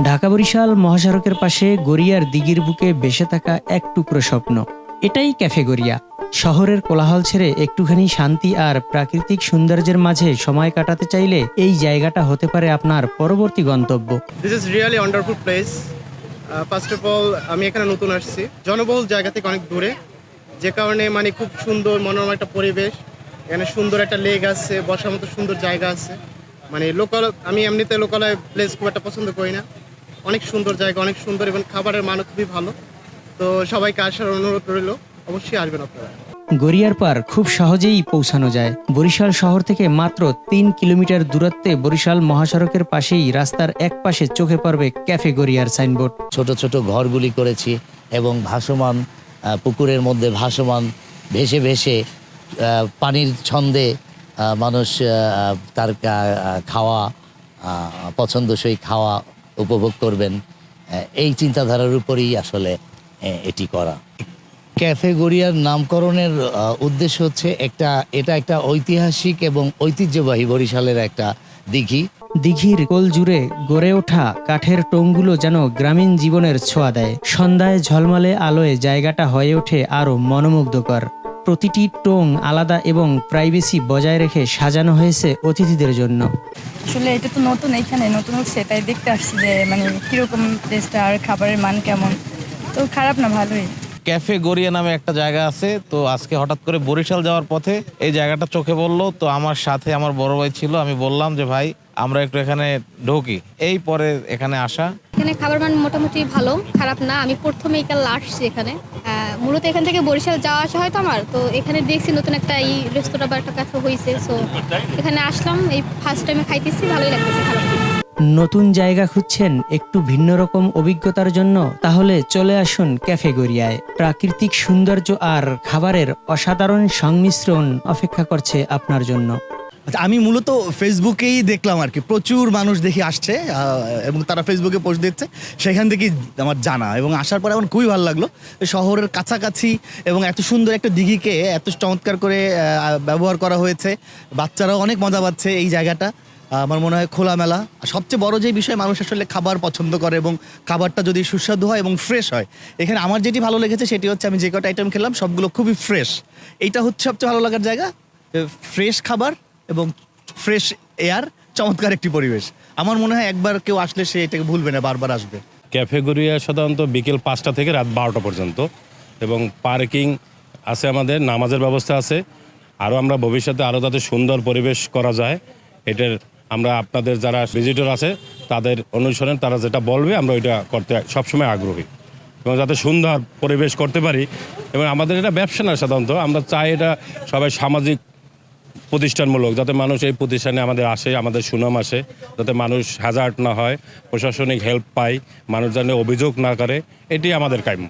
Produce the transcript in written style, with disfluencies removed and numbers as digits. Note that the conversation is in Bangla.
ঢাকা-বরিশাল মহাসড়কের পাশে গড়িয়ার দিঘির বুকে ভেসে থাকা এক টুকরো স্বপ্ন। এটাই ক্যাফে গড়িয়া। শহরের কোলাহল ছেড়ে একটুখানি শান্তি আর প্রাকৃতিক সৌন্দর্যের মাঝে সময় কাটাতে চাইলে এই জায়গাটা হতে পারে আপনার পরবর্তী গন্তব্য। This is really wonderful place. First of all আমি এখানে নতুন আসছি, জনবহুল জায়গা থেকে অনেক দূরে, যে কারণে মানে খুব সুন্দর মনোরম একটা পরিবেশ। এখানে সুন্দর একটা লেক আছে, বসার মতো সুন্দর জায়গা আছে। মানে লোকাল, আমি এমনিতে লোকালয় প্লেস খুব একটা পছন্দ করি না। অনেক সুন্দর জায়গা, অনেক সুন্দর, এবং খাবারের মানও খুবই ভালো। তো সবাইকে আসার অনুরোধ রইল, অবশ্যই আসবেন আপনারা। গড়িয়ার পার খুব সহজেই পৌঁছানো যায়। বরিশাল শহর থেকে মাত্র 3 কিলোমিটার দূরত্বে বরিশাল মহাসড়কের পাশেই রাস্তার এক পাশে চোখে পড়বে ক্যাফে গড়িয়ার সাইনবোর্ড। ছোট ছোট ঘরগুলি করেছি এবং ভাসমান পুকুরের মধ্যে ভাসমান ভেসে ভেসে পানির ছন্দে মানুষ তার খাওয়া পছন্দসই খাওয়া উপভোগ করবেন। এই চিন্তাধারার উপরেই আসলে এটি করা। ক্যাফে গড়িয়ার নামকরণের উদ্দেশ্য হচ্ছে এটা একটা ঐতিহাসিক এবং ঐতিহ্যবাহী বরিশালের একটা দিঘি। দিঘির কোল জুড়ে গড়ে ওঠা কাঠের টোঙগুলো যেন গ্রামীণ জীবনের ছোঁয়া দেয়। সন্ধ্যায় ঝলমলে আলোয় জায়গাটা হয়ে ওঠে আরো মনোমুগ্ধকর। প্রতিটি টোং আলাদা এবং প্রাইভেসি বজায় রেখে সাজানো হয়েছে অতিথিদের জন্য। আসলে এটা তো নতুন, এইখানে নতুন হচ্ছে, তাই দেখতে আসছি যে মানে কিরকম টেস্টটা আর খাবারের মান কেমন। তো খারাপ না, ভালোই। ক্যাফে গড়িয়া নামে একটা জায়গা আছে, তো আজকে হঠাৎ করে বরিশাল যাওয়ার পথে এই জায়গাটা চোখে পড়লো। তো আমার সাথে আমার বড় ভাই ছিল, আমি বললাম যে ভাই আমরা একটু এখানে ঢুকি। এই পরে এখানে আসা। এখানে খাবার মান মোটামুটি ভালো, খারাপ না। আমি প্রথমেই কাল আসছি এখানে, মূলত এখান থেকে বরিশাল যাওয়া আসা হয়তো আমার, তো এখানে দেখছি নতুন একটা এই রেস্তোরাঁ বা একটা ক্যাফে হয়েছে, সো এখানে আসলাম। এই ফার্স্ট টাইমে খাইতেছি, ভালোই লাগতেছে, খারাপ না। নতুন জায়গা খুঁজছেন একটু ভিন্ন রকম অভিজ্ঞতার জন্য? তাহলে চলে আসুন ক্যাফে গড়িয়ায়। প্রাকৃতিক সৌন্দর্য আর খাবারের অসাধারণ সংমিশ্রণ অপেক্ষা করছে আপনার জন্য। আচ্ছা, আমি মূলত ফেসবুকেই দেখলাম আর কি, প্রচুর মানুষ দেখি আসছে এবং তারা ফেসবুকে পোস্ট দিচ্ছে, সেখান থেকেই আমার জানা এবং আসার পরে আমার খুবই ভালো লাগলো। শহরের কাছাকাছি এবং এত সুন্দর একটা দিঘিকে এত চমৎকার করে ব্যবহার করা হয়েছে। বাচ্চারাও অনেক মজা পাচ্ছে এই জায়গাটা। আমার মনে হয় খোলামেলা। আর সবচেয়ে বড় যে বিষয়, মানুষ আসলে খাবার পছন্দ করে এবং খাবারটা যদি সুস্বাদু হয় এবং ফ্রেশ হয়। এখানে আমার যেটি ভালো লেগেছে সেটি হচ্ছে, আমি যে কটা আইটেম খেলাম সবগুলো খুবই ফ্রেশ। এইটা হচ্ছে সবচেয়ে ভালো লাগার জায়গা, ফ্রেশ খাবার এবং ফ্রেশ এয়ার, চমৎকার একটি পরিবেশ। আমার মনে হয় একবার কেউ আসলে সে এটাকে ভুলবে না, বারবার আসবে। ক্যাফে গড়িয়া সাধারণত বিকেল 5টা থেকে রাত 12টা পর্যন্ত, এবং পার্কিং আছে, আমাদের নামাজের ব্যবস্থা আছে। আরও আমরা ভবিষ্যতে আরও যাতে সুন্দর পরিবেশ করা যায়, এটার আমরা আপনাদের যারা ভিজিটর আছে তাদের অনুসরণ, তারা যেটা বলবে আমরা ওইটা করতে সবসময় আগ্রহী, এবং যাতে সুন্দর পরিবেশ করতে পারি। এবং আমাদের এটা ব্যবসা না, সাধারণত আমরা চাই এটা সবাই সামাজিক প্রতিষ্ঠানমূলক, যাতে মানুষ এই প্রতিষ্ঠানে আমাদের আসে, আমাদের সুনাম আসে, যাতে মানুষ হ্যাজার্ড না হয়, প্রশাসনিক হেল্প পায়, মানুষ যেন অভিযোগ না করে, এটি আমাদের কাম্য।